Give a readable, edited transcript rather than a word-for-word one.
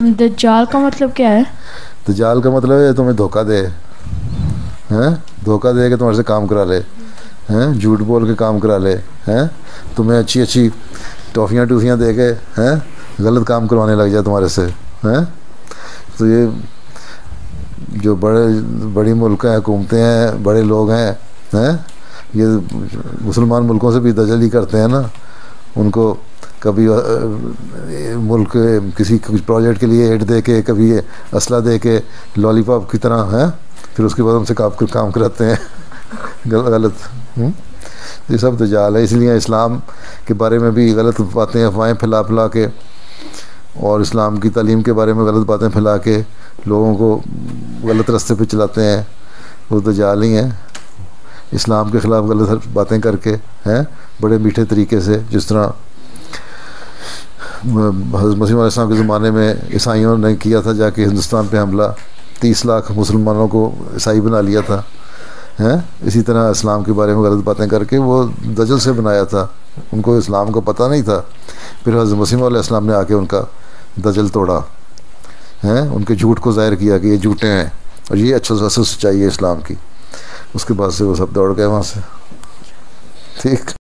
دجال کا مطلب کیا ہے؟ دجال کا مطلب ہے تمہیں دھوکہ دے، ہیں دھوکہ دے کے تمہارے سے کام کرا لے، ہیں جھوٹ بول کے کام کرا لے، ہیں تمہیں اچھی اچھی ٹوفیاں دے کے ہیں غلط کام کروانے لگ جائے تمہارے سے، ہیں تو یہ جو بڑی ملک ہیں، حکومتیں ہیں، بڑے لوگ ہیں یہ مسلمان ملکوں سے بھی دجلی کرتے ہیں نا، ان کو کبھی ملک کسی پروجیکٹ کے لیے ایڈ دے کے، کبھی اسلحہ دے کے لالی پاپ کی طرح ہیں، پھر اس کے بعد ان سے کام کراتے ہیں غلط یہ سب دجال ہے۔ اس لیے اسلام کے بارے میں بھی غلط باتیں افواہیں پھیلا کے، اور اسلام کی تعلیم کے بارے میں غلط باتیں پھیلا کے لوگوں کو غلط راستے پہ چلاتے ہیں، وہ دجال ہی ہیں، اسلام کے خلاف غلط باتیں کر کے ہیں بڑے میٹھے طریقے سے، جس طرح حضرت مسیح علیہ السلام کے زمانے میں عیسائیوں نے کیا تھا، جا کے ہندوستان پہ حملہ، 30 لاکھ مسلمانوں کو عیسائی بنا لیا تھا، ہیں اسی طرح اسلام کے بارے میں غلط باتیں کر کے وہ دجل سے بنایا تھا، ان کو اسلام کو پتہ نہیں تھا، پھر حضرت مسیح علیہ السلام نے آ کے ان کا دجل توڑا، ہیں ان کے جھوٹ کو ظاہر کیا کہ یہ جھوٹے ہیں اور یہ اصل سچائی ہے اسلام کی، اس کے بعد سے وہ سب دوڑ گئے وہاں سے، ٹھیک۔